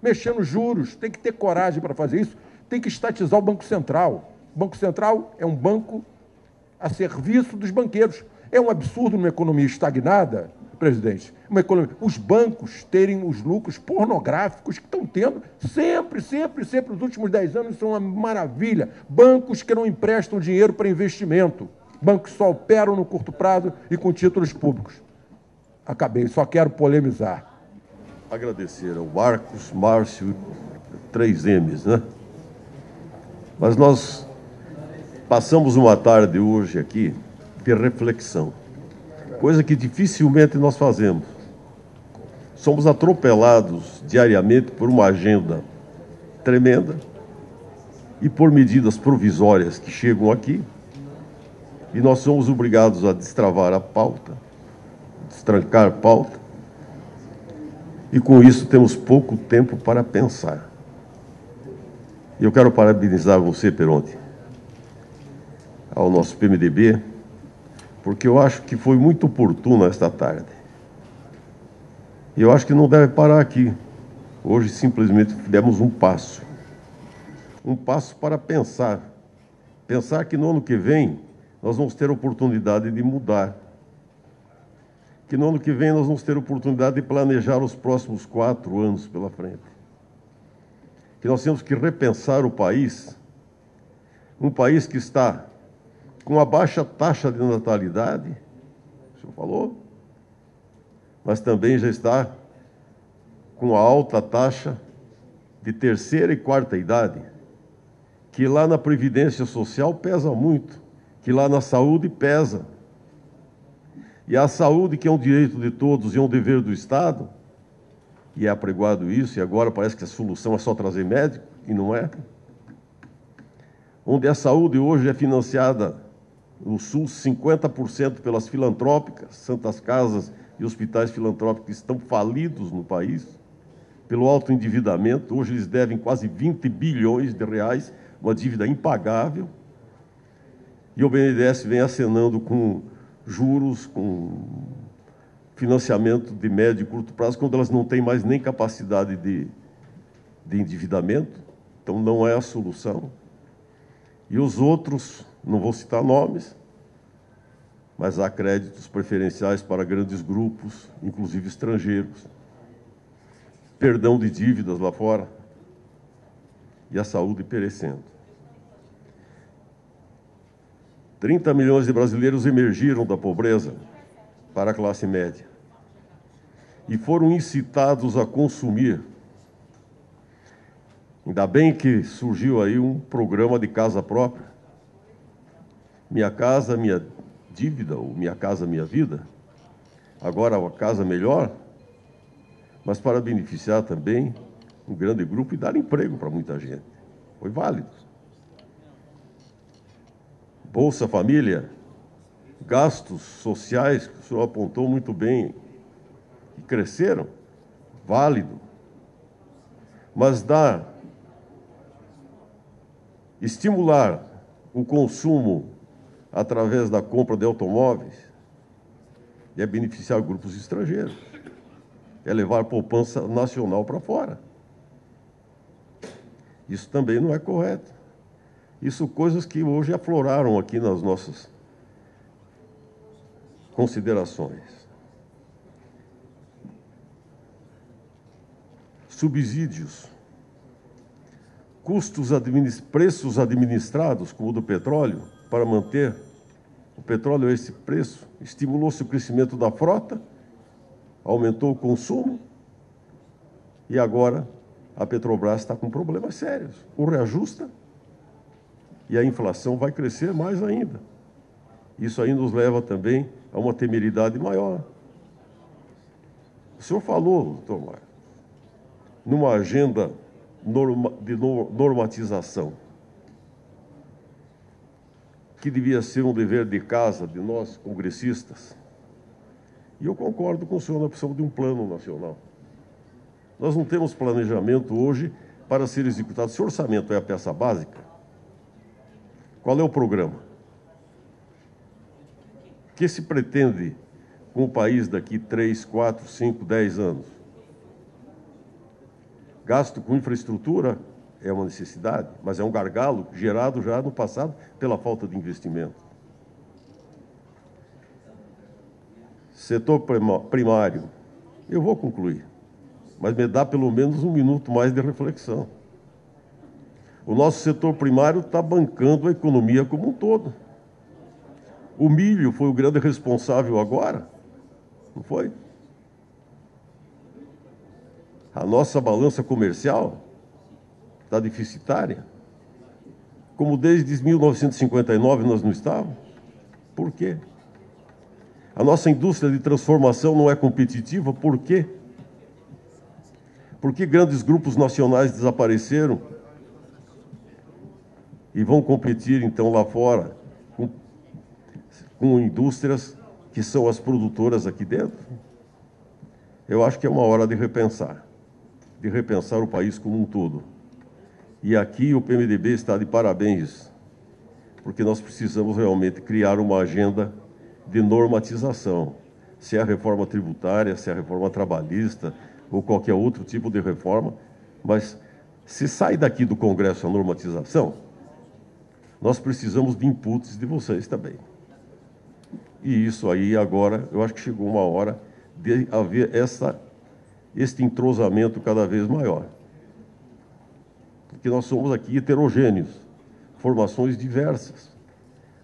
mexer nos juros, tem que ter coragem para fazer isso, tem que estatizar o Banco Central. O Banco Central é um banco a serviço dos banqueiros. É um absurdo numa economia estagnada, presidente, os bancos terem os lucros pornográficos que estão tendo sempre, nos últimos 10 anos, são uma maravilha. Bancos que não emprestam dinheiro para investimento, bancos que só operam no curto prazo e com títulos públicos. Acabei, só quero polemizar. Agradecer ao Marcos, Márcio, 3Ms, né? Mas nós passamos uma tarde hoje aqui de reflexão, coisa que dificilmente nós fazemos. Somos atropelados diariamente por uma agenda tremenda e por medidas provisórias que chegam aqui, e nós somos obrigados a destravar a pauta, destrancar a pauta, e com isso temos pouco tempo para pensar. E eu quero parabenizar você, Peronte, ao nosso PMDB, porque eu acho que foi muito oportuno esta tarde. E eu acho que não deve parar aqui. Hoje, simplesmente, demos um passo para pensar. Pensar que no ano que vem nós vamos ter a oportunidade de mudar. Que no ano que vem nós vamos ter a oportunidade de planejar os próximos 4 anos pela frente. Que nós temos que repensar o país, um país que está com a baixa taxa de natalidade, o senhor falou, mas também já está com a alta taxa de terceira e quarta idade, que lá na Previdência Social pesa muito, que lá na saúde pesa. E a saúde, que é um direito de todos e é um dever do Estado, e é apregoado isso, e agora parece que a solução é só trazer médico, e não é. Onde a saúde hoje é financiada no Sul 50% pelas filantrópicas, santas casas e hospitais filantrópicos que estão falidos no país, pelo alto endividamento. Hoje eles devem quase 20 bilhões de reais, uma dívida impagável, e o BNDES vem acenando com juros, com financiamento de médio e curto prazo, quando elas não têm mais nem capacidade de endividamento. Então não é a solução. E os outros, não vou citar nomes, mas há créditos preferenciais para grandes grupos, inclusive estrangeiros, perdão de dívidas lá fora, e a saúde perecendo. 30 milhões de brasileiros emergiram da pobreza para a classe média e foram incitados a consumir. Ainda bem que surgiu aí um programa de casa própria. Minha Casa Minha Dívida, ou Minha Casa Minha Vida. Agora a Casa Melhor, mas para beneficiar também um grande grupo e dar emprego para muita gente. Foi válido. Bolsa Família, gastos sociais, que o senhor apontou muito bem, que cresceram, válido. Mas estimular o consumo através da compra de automóveis é beneficiar grupos estrangeiros, é levar a poupança nacional para fora. Isso também não é correto. Isso coisas que hoje afloraram aqui nas nossas considerações. Subsídios, preços administrados, como o do petróleo, para manter o petróleo a esse preço, estimulou-se o crescimento da frota, aumentou o consumo, e agora a Petrobras está com problemas sérios. O reajusta e a inflação vai crescer mais ainda. Isso aí nos leva também a uma temeridade maior. O senhor falou, doutor Mário, numa agenda de normatização, que devia ser um dever de casa de nós, congressistas. E eu concordo com o senhor na opção de um plano nacional. Nós não temos planejamento hoje para ser executado. Se o orçamento é a peça básica, qual é o programa? O que se pretende com o país daqui 3, 4, 5, 10 anos? Gasto com infraestrutura é uma necessidade, mas é um gargalo gerado já no passado pela falta de investimento. Setor primário. Eu vou concluir, mas me dá pelo menos um minuto mais de reflexão. O nosso setor primário está bancando a economia como um todo. O milho foi o grande responsável agora, não foi? A nossa balança comercial está deficitária, como desde 1959 nós não estávamos. Por quê? A nossa indústria de transformação não é competitiva, por quê? Por que grandes grupos nacionais desapareceram e vão competir, então, lá fora, com indústrias que são as produtoras aqui dentro? Eu acho que é uma hora de repensar o país como um todo. E aqui o PMDB está de parabéns, porque nós precisamos realmente criar uma agenda de normatização, se é a reforma tributária, se é a reforma trabalhista ou qualquer outro tipo de reforma, mas se sai daqui do Congresso a normatização, nós precisamos de inputs de vocês também. E isso aí agora, eu acho que chegou uma hora de haver este entrosamento cada vez maior. Porque nós somos aqui heterogêneos, formações diversas,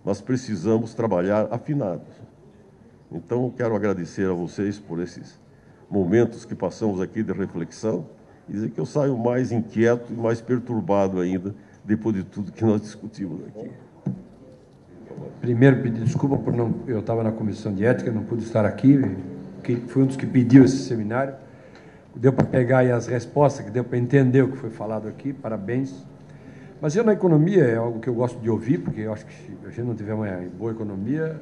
mas precisamos trabalhar afinados. Então, eu quero agradecer a vocês por esses momentos que passamos aqui de reflexão e dizer que eu saio mais inquieto e mais perturbado ainda depois de tudo que nós discutimos aqui. Primeiro, pedir desculpa por não... Eu estava na comissão de ética, não pude estar aqui, que fui um dos que pediu esse seminário. Deu para pegar aí as respostas, que deu para entender o que foi falado aqui, parabéns. Mas eu, na economia, é algo que eu gosto de ouvir, porque eu acho que se a gente não tiver uma boa economia,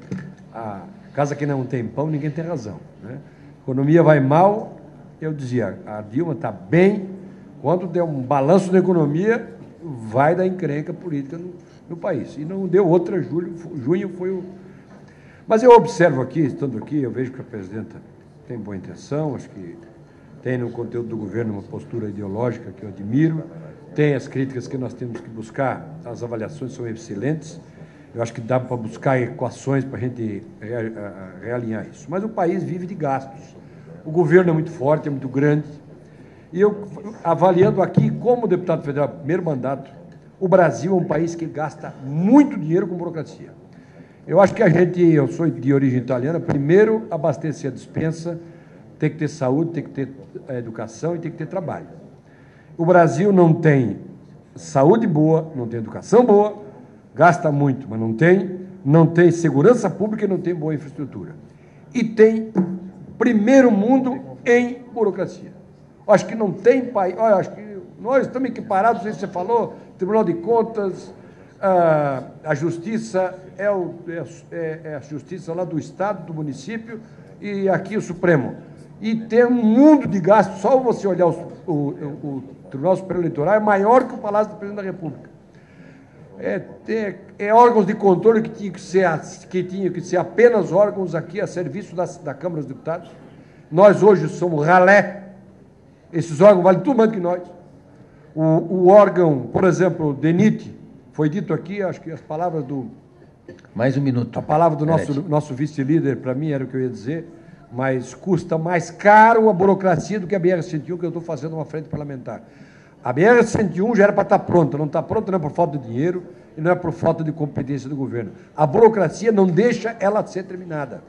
a casa que não tem pão, ninguém tem razão, né? A economia vai mal, eu dizia, a Dilma está bem, quando der um balanço na economia, vai dar encrenca política no país. E não deu outra, junho foi o... Mas eu observo aqui, estando aqui, eu vejo que a presidenta tem boa intenção, acho que tem no conteúdo do governo uma postura ideológica que eu admiro, tem as críticas que nós temos que buscar, as avaliações são excelentes, eu acho que dá para buscar equações para a gente realinhar isso. Mas o país vive de gastos, o governo é muito forte, é muito grande, e eu, avaliando aqui como deputado federal, primeiro mandato, o Brasil é um país que gasta muito dinheiro com burocracia. Eu acho que eu sou de origem italiana, primeiro abastecer a despensa, tem que ter saúde, tem que ter educação e tem que ter trabalho. O Brasil não tem saúde boa, não tem educação boa, gasta muito, mas não tem segurança pública e não tem boa infraestrutura. E tem primeiro mundo em burocracia. Acho que não tem país... Olha, acho que nós estamos equiparados, não sei se você falou, Tribunal de Contas, a Justiça é a Justiça lá do Estado, do município, e aqui o Supremo. E tem um mundo de gastos, só você olhar o Tribunal Superior Eleitoral é maior que o Palácio do Presidente da República. Órgãos de controle que tinham que ser apenas órgãos aqui a serviço da Câmara dos Deputados. Nós hoje somos ralé, esses órgãos valem tudo mais do que nós. O órgão, por exemplo, o DENIT, foi dito aqui, acho que as palavras do... Mais um minuto. A palavra do nosso vice-líder, para mim, era o que eu ia dizer, mas custa mais caro a burocracia do que a BR-101, que eu estou fazendo uma frente parlamentar. A BR-101 já era para estar pronta, não está pronta não é por falta de dinheiro e não é por falta de competência do governo. A burocracia não deixa ela ser terminada.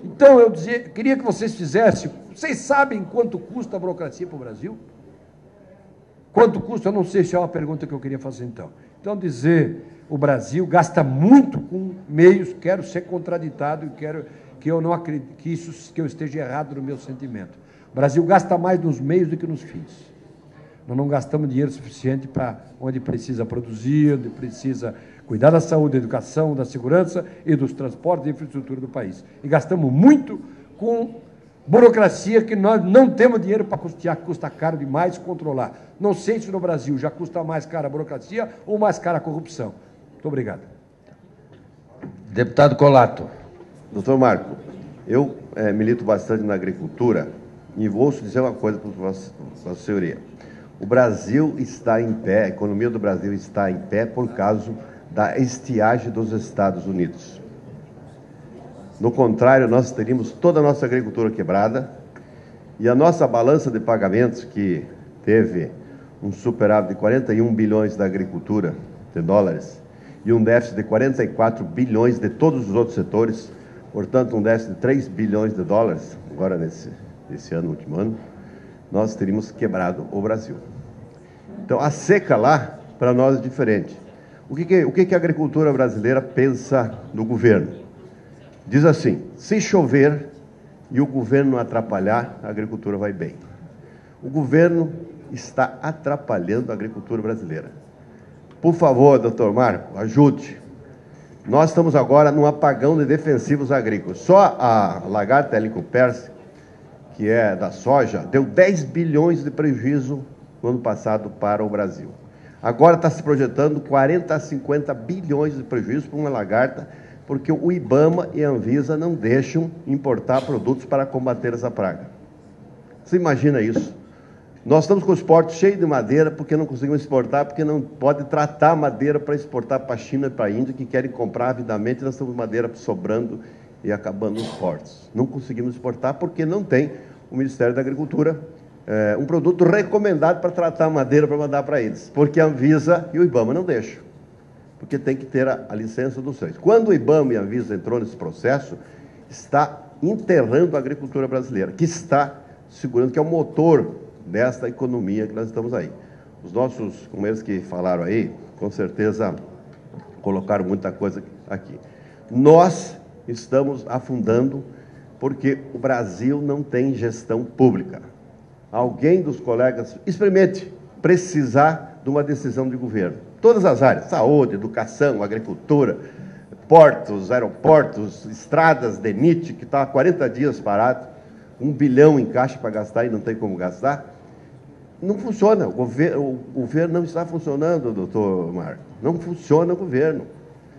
Então, eu queria que vocês fizessem... Vocês sabem quanto custa a burocracia para o Brasil? Quanto custa? Eu não sei se é uma pergunta que eu queria fazer, então. Então, dizer, o Brasil gasta muito com meios, quero ser contraditado e quero que eu não acredite, que eu esteja errado no meu sentimento. O Brasil gasta mais nos meios do que nos fins. Nós não gastamos dinheiro suficiente para onde precisa produzir, onde precisa cuidar da saúde, da educação, da segurança e dos transportes e infraestrutura do país. E gastamos muito com burocracia que nós não temos dinheiro para custear, que custa caro demais controlar. Não sei se no Brasil já custa mais cara a burocracia ou mais cara a corrupção. Muito obrigado. Deputado Colato. Doutor Marco, eu milito bastante na agricultura e vou dizer uma coisa para a Vossa Senhoria. O Brasil está em pé, a economia do Brasil está em pé por causa da estiagem dos Estados Unidos. No contrário, nós teríamos toda a nossa agricultura quebrada e a nossa balança de pagamentos, que teve um superávit de 41 bilhões da agricultura de dólares e um déficit de 44 bilhões de todos os outros setores, portanto, um déficit de 3 bilhões de dólares, agora nesse ano, último ano, nós teríamos quebrado o Brasil. Então, a seca lá, para nós, é diferente. O que a agricultura brasileira pensa do governo? Diz assim: se chover e o governo não atrapalhar, a agricultura vai bem. O governo está atrapalhando a agricultura brasileira. Por favor, doutor Marco, ajude. Nós estamos agora num apagão de defensivos agrícolas. Só a lagarta Helicobacter, que é da soja, deu 10 bilhões de prejuízo no ano passado para o Brasil. Agora está se projetando 40 a 50 bilhões de prejuízo para uma lagarta, porque o IBAMA e a Anvisa não deixam importar produtos para combater essa praga. Você imagina isso? Nós estamos com os portos cheios de madeira porque não conseguimos exportar, porque não pode tratar madeira para exportar para a China e para a Índia, que querem comprar avidamente. Nós temos madeira sobrando e acabando nos portos. Não conseguimos exportar porque não tem o Ministério da Agricultura um produto recomendado para tratar a madeira para mandar para eles, porque a Anvisa e o IBAMA não deixam, porque tem que ter a licença dos três. Quando o IBAMA e a Anvisa entrou nesse processo, está enterrando a agricultura brasileira, que está segurando, que é o motor desta economia que nós estamos aí. Os nossos companheiros que falaram aí, com certeza colocaram muita coisa aqui. Nós estamos afundando porque o Brasil não tem gestão pública. Alguém dos colegas, experimente precisar de uma decisão de governo. Todas as áreas, saúde, educação, agricultura, portos, aeroportos, estradas, DENIT, que está há 40 dias parado, 1 bilhão em caixa para gastar e não tem como gastar. Não funciona, o governo não está funcionando, doutor Marco. Não funciona o governo.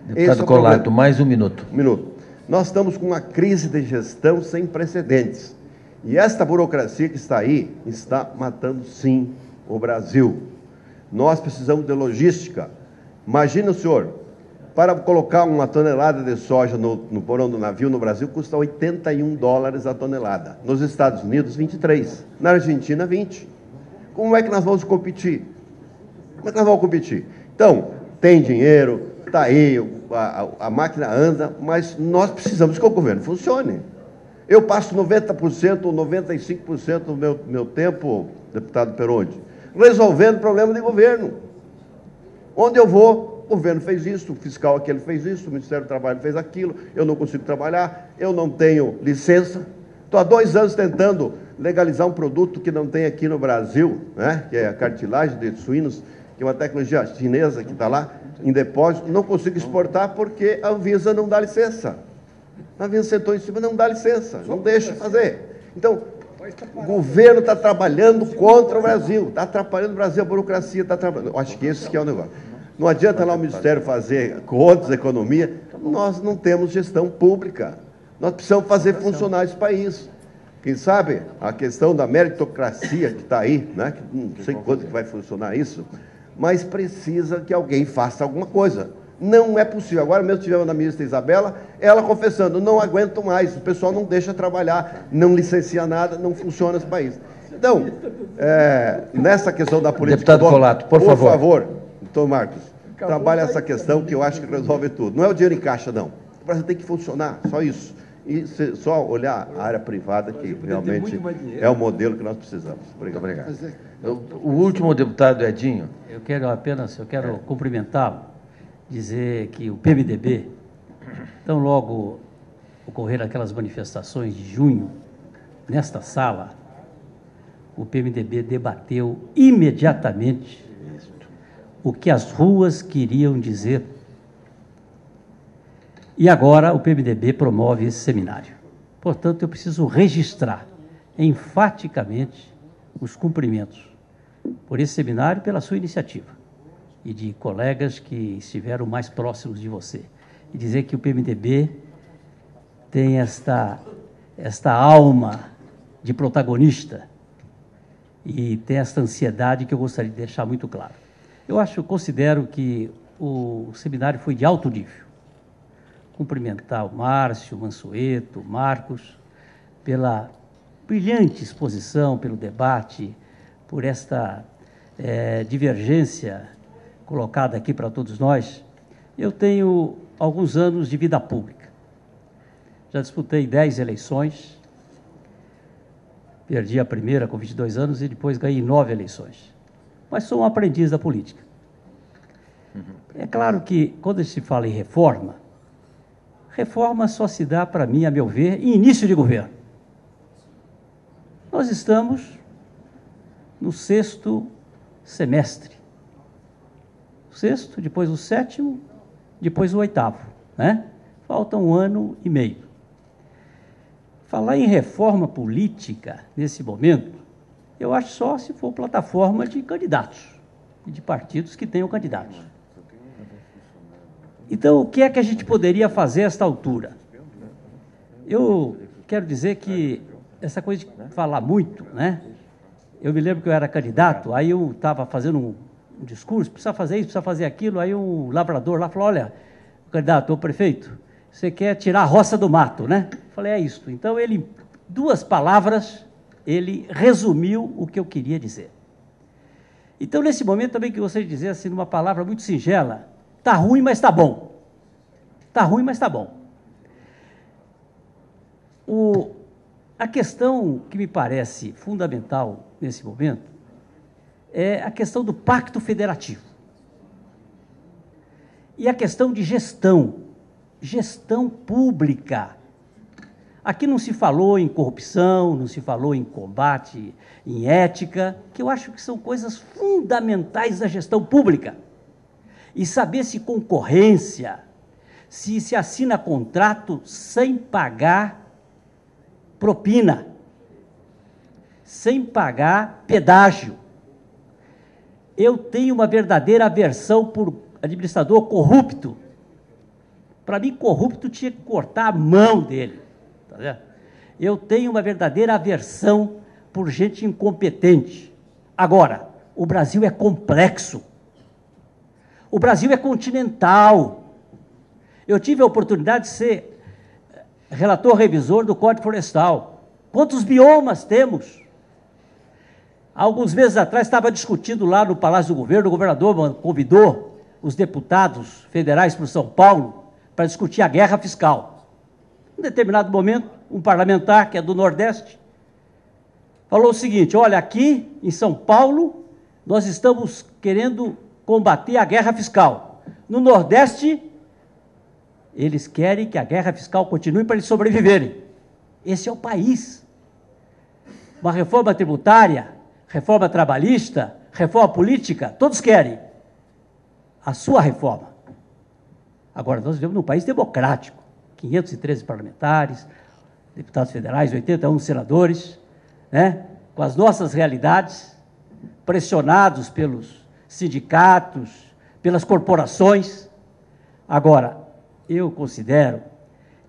Deputado Colato, mais um minuto. Um minuto. Nós estamos com uma crise de gestão sem precedentes. E esta burocracia que está aí está matando, sim, o Brasil. Nós precisamos de logística. Imagina o senhor, para colocar uma tonelada de soja no porão do navio no Brasil, custa 81 dólares a tonelada. Nos Estados Unidos, 23. Na Argentina, 20. Como é que nós vamos competir? Como é que nós vamos competir? Então, tem dinheiro, está aí, a máquina anda, mas nós precisamos que o governo funcione. Eu passo 90% ou 95% do meu tempo, deputado Peronde, resolvendo problema de governo. Onde eu vou, o governo fez isso, o fiscal aquele fez isso, o Ministério do Trabalho fez aquilo, eu não consigo trabalhar, eu não tenho licença. Estou há 2 anos tentando legalizar um produto que não tem aqui no Brasil, né, que é a cartilagem de suínos, que é uma tecnologia chinesa que está lá em depósito, não consigo exportar porque a Anvisa não dá licença. A Anvisa sentou em cima, não dá licença, não deixa fazer. Então, o governo está trabalhando contra o Brasil, está atrapalhando o Brasil, a burocracia está trabalhando. Eu acho que esse que é o negócio. Não adianta lá o Ministério fazer contas, economia, nós não temos gestão pública. Nós precisamos fazer funcionar esse país. Quem sabe a questão da meritocracia que está aí, né? Que não sei quanto que vai funcionar isso, mas precisa que alguém faça alguma coisa. Não é possível. Agora mesmo tivemos na ministra Isabela, ela confessando, não aguento mais, o pessoal não deixa trabalhar, não licencia nada, não funciona esse país. Então, nessa questão da política... Deputado Colato, por favor. Por favor, doutor Marcos, trabalhe essa questão que eu acho que resolve tudo. Não é o dinheiro em caixa, não. O Brasil tem que funcionar, só isso. E só olhar a área privada, que realmente é o modelo que nós precisamos. Obrigado. O último deputado, Edinho. Eu quero cumprimentá-lo, dizer que o PMDB, tão logo ocorreram aquelas manifestações de junho, nesta sala, o PMDB debateu imediatamente o que as ruas queriam dizer. E agora o PMDB promove esse seminário. Portanto, eu preciso registrar enfaticamente os cumprimentos por esse seminário, pela sua iniciativa e de colegas que estiveram mais próximos de você. E dizer que o PMDB tem esta alma de protagonista e tem esta ansiedade que eu gostaria de deixar muito claro. Considero que o seminário foi de alto nível. Cumprimentar o Márcio, o Mansueto, o Marcos, pela brilhante exposição, pelo debate, por esta divergência colocada aqui para todos nós. Eu tenho alguns anos de vida pública. Já disputei 10 eleições, perdi a primeira com 22 anos e depois ganhei 9 eleições. Mas sou um aprendiz da política. É claro que, quando se fala em reforma, reforma só se dá, para mim, a meu ver, em início de governo. Nós estamos no 6º semestre. O 6º, depois o 7º, depois o 8º, né? Falta 1 ano e meio. Falar em reforma política, nesse momento, eu acho só se for plataforma de candidatos e de partidos que tenham candidatos. Então, o que é que a gente poderia fazer a esta altura? Eu quero dizer que essa coisa de falar muito, né? Eu me lembro que eu era candidato, aí eu estava fazendo um discurso, precisa fazer isso, precisa fazer aquilo, aí o lavrador lá falou, olha, candidato, ô prefeito, você quer tirar a roça do mato, né? Eu falei, é isso. Então, ele, 2 palavras, ele resumiu o que eu queria dizer. Então, nesse momento, também que eu gostaria de dizer, assim, numa palavra muito singela, está ruim, mas está bom. Está ruim, mas está bom. A questão que me parece fundamental nesse momento é a questão do pacto federativo. E a questão de gestão pública. Aqui não se falou em corrupção, não se falou em combate, em ética, que eu acho que são coisas fundamentais da gestão pública. E saber se concorrência, se assina contrato sem pagar propina, sem pagar pedágio. Eu tenho uma verdadeira aversão por administrador corrupto. Para mim, corrupto tinha que cortar a mão dele. Tá vendo? Eu tenho uma verdadeira aversão por gente incompetente. Agora, o Brasil é complexo. O Brasil é continental. Eu tive a oportunidade de ser relator revisor do Código Florestal. Quantos biomas temos? Há alguns meses atrás estava discutindo lá no Palácio do Governo, o governador convidou os deputados federais para São Paulo para discutir a guerra fiscal. Em determinado momento, um parlamentar, que é do Nordeste, falou o seguinte, olha, aqui em São Paulo, nós estamos querendo combater a guerra fiscal. No Nordeste, eles querem que a guerra fiscal continue para eles sobreviverem. Esse é o país. Uma reforma tributária, reforma trabalhista, reforma política, todos querem. A sua reforma. Agora, nós vivemos num país democrático. 513 parlamentares, deputados federais, 81 senadores, né? Com as nossas realidades, pressionados pelos sindicatos, pelas corporações. Agora, eu considero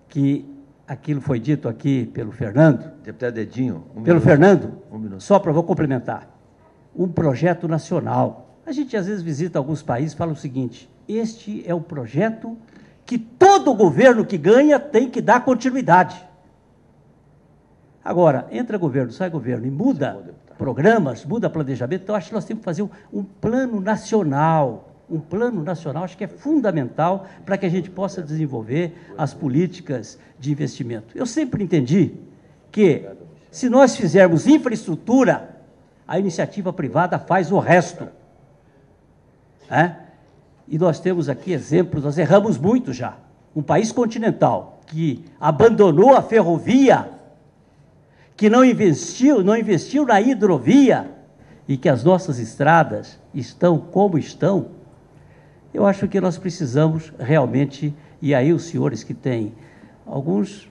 que aquilo foi dito aqui pelo Fernando. Deputado Edinho, pelo Fernando, minuto. Só para vou complementar. Um projeto nacional. A gente às vezes visita alguns países e fala o seguinte, este é um projeto que todo governo que ganha tem que dar continuidade. Agora, entra governo, sai governo e muda programas, muda planejamento, então acho que nós temos que fazer um plano nacional. Um plano nacional acho que é fundamental para que a gente possa desenvolver as políticas de investimento. Eu sempre entendi que, se nós fizermos infraestrutura, a iniciativa privada faz o resto. E nós temos aqui exemplos, nós erramos muito já. Um país continental que abandonou a ferrovia, que não investiu na hidrovia e que as nossas estradas estão como estão, eu acho que nós precisamos realmente, e aí os senhores que têm, alguns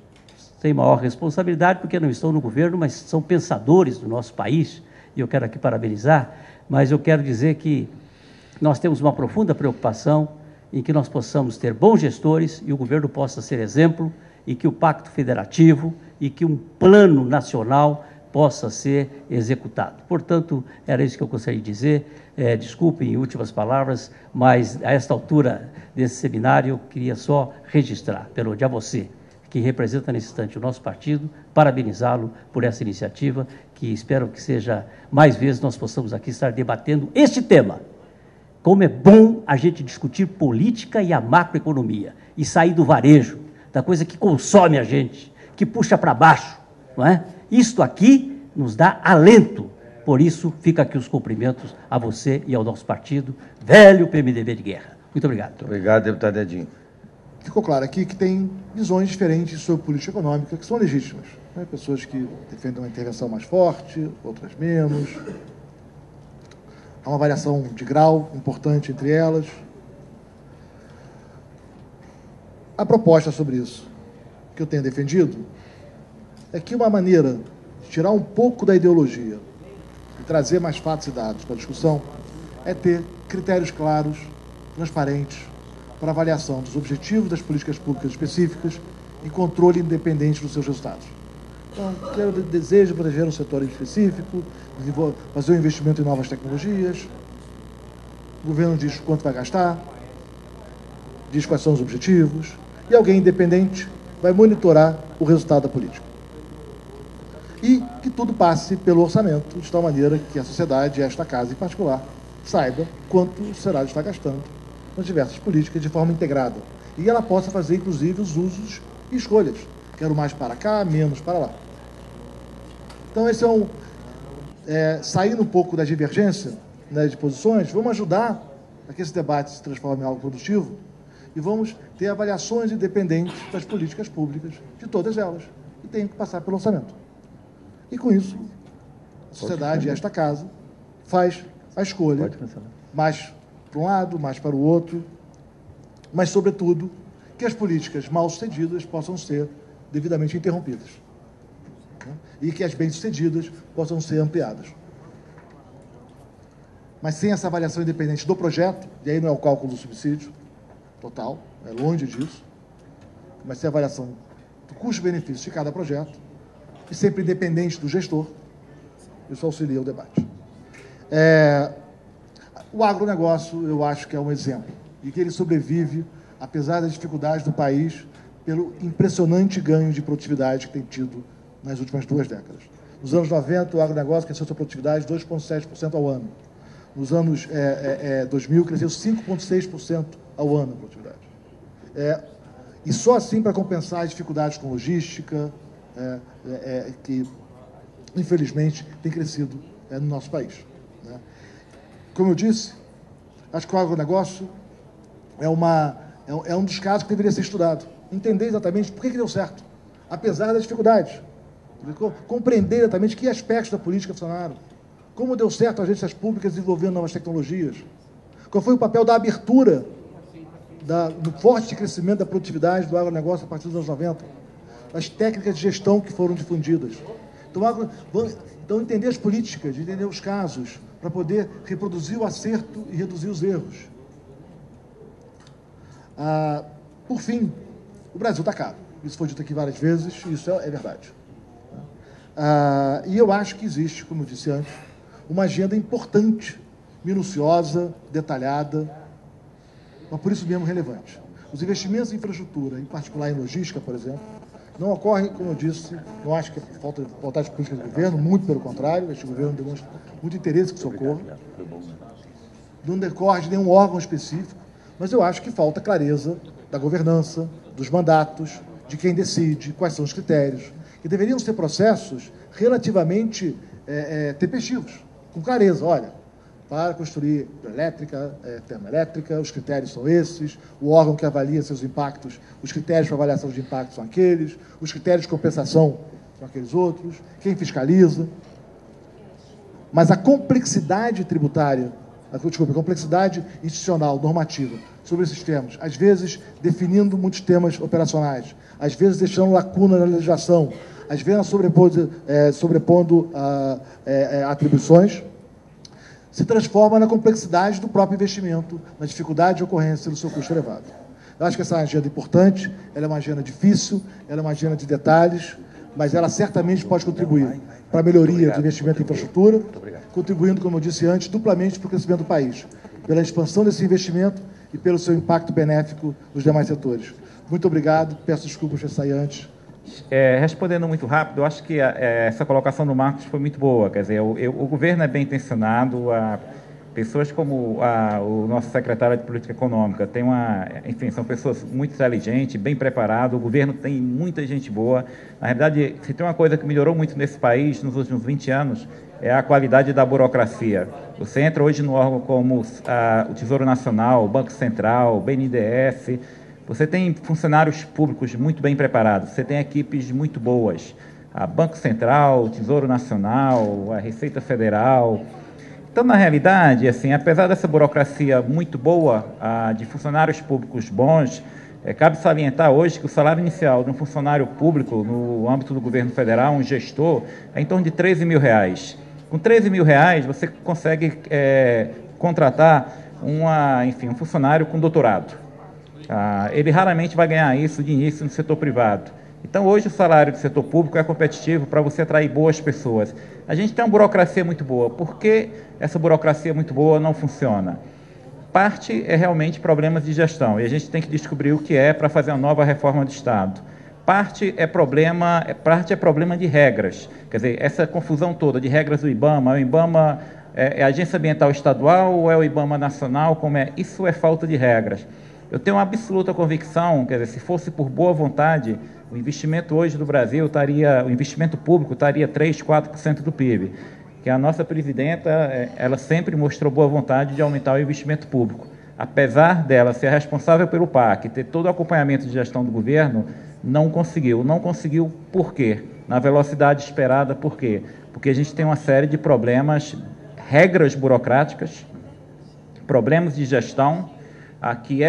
têm maior responsabilidade porque não estão no governo, mas são pensadores do nosso país, e eu quero aqui parabenizar, mas eu quero dizer que nós temos uma profunda preocupação em que nós possamos ter bons gestores e o governo possa ser exemplo e que o Pacto Federativo e que um plano nacional possa ser executado. Portanto, era isso que eu gostaria de dizer. Desculpe em últimas palavras, mas a esta altura desse seminário eu queria só registrar, a você, que representa nesse instante o nosso partido, parabenizá-lo por essa iniciativa, que espero que seja, mais vezes nós possamos aqui estar debatendo este tema. Como é bom a gente discutir política e a macroeconomia, e sair do varejo, da coisa que consome a gente, que puxa para baixo, não é? Isto aqui nos dá alento. Por isso, fica aqui os cumprimentos a você e ao nosso partido, velho PMDB de guerra. Muito obrigado. Muito obrigado, deputado Edinho. Ficou claro aqui que tem visões diferentes sobre política econômica, que são legítimas. Né? Pessoas que defendem uma intervenção mais forte, outras menos. Há uma variação de grau importante entre elas. A proposta sobre isso, que eu tenho defendido, é que uma maneira de tirar um pouco da ideologia e trazer mais fatos e dados para a discussão é ter critérios claros, transparentes, para avaliação dos objetivos das políticas públicas específicas e controle independente dos seus resultados. Então, desejo proteger um setor específico, fazer um investimento em novas tecnologias, o governo diz quanto vai gastar, diz quais são os objetivos, e alguém independente vai monitorar o resultado da política. E que tudo passe pelo orçamento, de tal maneira que a sociedade, esta casa em particular, saiba quanto será de estar gastando nas diversas políticas de forma integrada. E ela possa fazer, inclusive, os usos e escolhas. Quero mais para cá, menos para lá. Então, esse saindo um pouco da divergência, né, de posições, vamos ajudar a que esse debate se transforme em algo produtivo e vamos ter avaliações independentes das políticas públicas, de todas elas, e tem que passar pelo orçamento. E, com isso, a sociedade, esta casa, faz a escolha, mais para um lado, mais para o outro, mas, sobretudo, que as políticas mal-sucedidas possam ser devidamente interrompidas, né? E que as bem-sucedidas possam ser ampliadas. Mas sem essa avaliação independente do projeto, e aí não é o cálculo do subsídio total, é longe disso, mas sem a avaliação do custo-benefício de cada projeto, e sempre independente do gestor, isso auxilia o debate. O agronegócio, eu acho que é um exemplo, e que ele sobrevive, apesar das dificuldades do país, pelo impressionante ganho de produtividade que tem tido nas últimas 2 décadas. Nos anos 90, o agronegócio cresceu sua produtividade 2,7% ao ano. Nos anos 2000, cresceu 5,6% ao ano a produtividade. E só assim para compensar as dificuldades com logística, que, infelizmente, tem crescido no nosso país, né? Como eu disse, acho que o agronegócio é um dos casos que deveria ser estudado. Entender exatamente por que deu certo, apesar das dificuldades. Compreender exatamente que aspectos da política funcionaram. Como deu certo as agências públicas desenvolvendo novas tecnologias. Qual foi o papel da abertura, do forte crescimento da produtividade do agronegócio a partir dos anos 90. As técnicas de gestão que foram difundidas. Então, entender as políticas, entender os casos, para poder reproduzir o acerto e reduzir os erros. Por fim, o Brasil está caro. Isso foi dito aqui várias vezes, e isso é verdade. E eu acho que existe, como eu disse antes, uma agenda importante, minuciosa, detalhada, mas por isso mesmo relevante. Os investimentos em infraestrutura, em particular em logística, por exemplo, não ocorrem, como eu disse, não acho que é falta de vontade política do governo, muito pelo contrário, este governo demonstra muito interesse que isso ocorra. Não decorre de nenhum órgão específico, mas eu acho que falta clareza da governança, dos mandatos, de quem decide, quais são os critérios, que deveriam ser processos relativamente tempestivos, com clareza. Olha, para construir elétrica, termoelétrica, os critérios são esses, o órgão que avalia seus impactos, os critérios para avaliação de impactos são aqueles, os critérios de compensação são aqueles outros, quem fiscaliza. Mas a complexidade tributária, a complexidade institucional, normativa, sobre esses temas, às vezes definindo muitos temas operacionais, às vezes deixando lacuna na legislação, às vezes sobrepondo atribuições, se transforma na complexidade do próprio investimento, na dificuldade de ocorrência do seu custo elevado. Eu acho que essa é uma agenda importante, ela é uma agenda difícil, ela é uma agenda de detalhes, mas ela certamente pode contribuir para a melhoria do investimento em infraestrutura, contribuindo, como eu disse antes, duplamente para o crescimento do país, pela expansão desse investimento e pelo seu impacto benéfico nos demais setores. Muito obrigado, peço desculpas por sair antes. Respondendo muito rápido, eu acho que essa colocação do Marcos foi muito boa. Quer dizer, o governo é bem intencionado, pessoas como o nosso secretário de Política Econômica enfim, são pessoas muito inteligentes, bem preparadas, o governo tem muita gente boa. Na realidade, se tem uma coisa que melhorou muito nesse país nos últimos 20 anos, é a qualidade da burocracia. Você entra hoje no órgão como o Tesouro Nacional, o Banco Central, o BNDES, você tem funcionários públicos muito bem preparados, você tem equipes muito boas, a Banco Central, o Tesouro Nacional, a Receita Federal. Então, na realidade, assim, apesar dessa burocracia muito boa, de funcionários públicos bons, cabe salientar hoje que o salário inicial de um funcionário público no âmbito do governo federal, um gestor, é em torno de R$13 mil. Com R$13 mil, você consegue contratar um funcionário com doutorado. Ele raramente vai ganhar isso de início no setor privado. Então, hoje, o salário do setor público é competitivo para você atrair boas pessoas. A gente tem uma burocracia muito boa. Por que essa burocracia muito boa não funciona? Parte é realmente problemas de gestão, e a gente tem que descobrir o que é para fazer uma nova reforma do Estado. Parte é problema de regras. Quer dizer, essa confusão toda de regras do IBAMA, o IBAMA é a Agência Ambiental Estadual ou é o IBAMA Nacional? Isso é falta de regras. Eu tenho uma absoluta convicção, quer dizer, se fosse por boa vontade, o investimento hoje do Brasil o investimento público estaria 3%, 4% do PIB. Que a nossa presidenta, ela sempre mostrou boa vontade de aumentar o investimento público. Apesar dela ser responsável pelo PAC, ter todo o acompanhamento de gestão do governo, não conseguiu. Não conseguiu por quê? Na velocidade esperada, por quê? Porque a gente tem uma série de problemas, regras burocráticas, problemas de gestão, que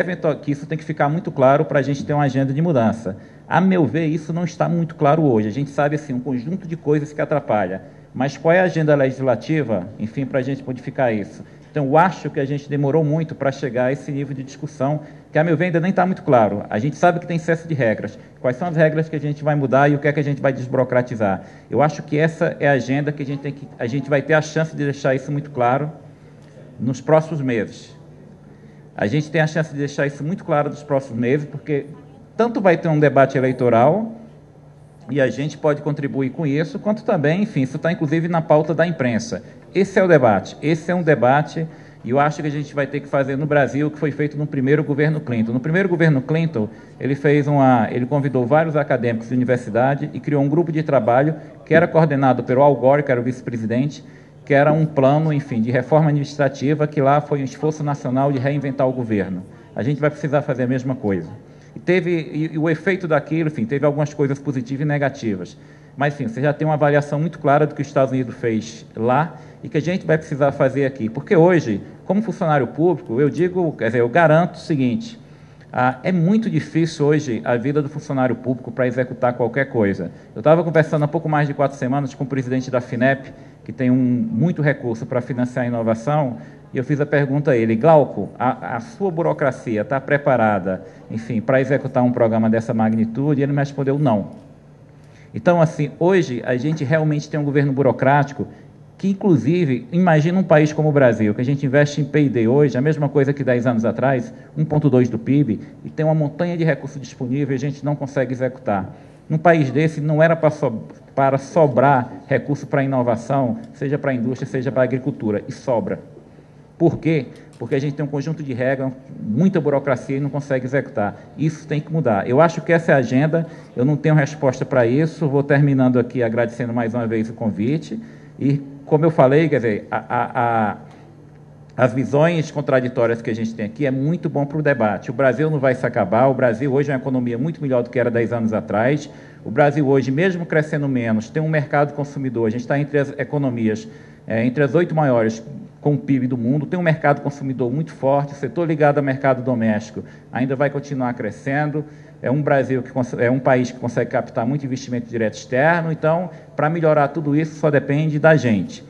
isso tem que ficar muito claro para a gente ter uma agenda de mudança. A meu ver, isso não está muito claro hoje. A gente sabe assim, um conjunto de coisas que atrapalha. Mas qual é a agenda legislativa, enfim, para a gente modificar isso? Então, eu acho que a gente demorou muito para chegar a esse nível de discussão, que, a meu ver, ainda nem está muito claro. A gente sabe que tem excesso de regras. Quais são as regras que a gente vai mudar e o que é que a gente vai desburocratizar? Eu acho que essa é a agenda que a gente vai ter a chance de deixar isso muito claro nos próximos meses. A gente tem a chance de deixar isso muito claro nos próximos meses, porque tanto vai ter um debate eleitoral, e a gente pode contribuir com isso, quanto também, enfim, isso está inclusive na pauta da imprensa. Esse é o debate, esse é um debate, e eu acho que a gente vai ter que fazer no Brasil o que foi feito no primeiro governo Clinton. No primeiro governo Clinton, ele convidou vários acadêmicos de universidade e criou um grupo de trabalho que era coordenado pelo Al Gore, que era o vice-presidente, que era um plano, enfim, de reforma administrativa, que lá foi um esforço nacional de reinventar o governo. A gente vai precisar fazer a mesma coisa. E o efeito daquilo, enfim, teve algumas coisas positivas e negativas. Mas, enfim, você já tem uma avaliação muito clara do que os Estados Unidos fez lá e que a gente vai precisar fazer aqui. Porque hoje, como funcionário público, eu garanto o seguinte, é muito difícil hoje a vida do funcionário público para executar qualquer coisa. Eu estava conversando há pouco mais de 4 semanas com o presidente da FINEP, que tem muito recurso para financiar a inovação, e eu fiz a pergunta a ele, Glauco, a sua burocracia está preparada, enfim, para executar um programa dessa magnitude? E ele me respondeu, não. Então, assim, hoje a gente realmente tem um governo burocrático que, inclusive, imagina um país como o Brasil, que a gente investe em P&D hoje, a mesma coisa que 10 anos atrás, 1,2% do PIB, e tem uma montanha de recursos disponíveis e a gente não consegue executar. Num país desse, não era para sobrar recurso para inovação, seja para a indústria, seja para a agricultura, e sobra. Por quê? Porque a gente tem um conjunto de regras, muita burocracia e não consegue executar. Isso tem que mudar. Eu acho que essa é a agenda, eu não tenho resposta para isso, vou terminando aqui agradecendo mais uma vez o convite, e, como eu falei, quer dizer, as visões contraditórias que a gente tem aqui é muito bom para o debate. O Brasil não vai se acabar, o Brasil hoje é uma economia muito melhor do que era 10 anos atrás, o Brasil hoje, mesmo crescendo menos, tem um mercado consumidor, a gente está entre as economias, entre as 8 maiores com o PIB do mundo, tem um mercado consumidor muito forte, o setor ligado ao mercado doméstico ainda vai continuar crescendo, é um país que consegue captar muito investimento direto externo, então, para melhorar tudo isso, só depende da gente.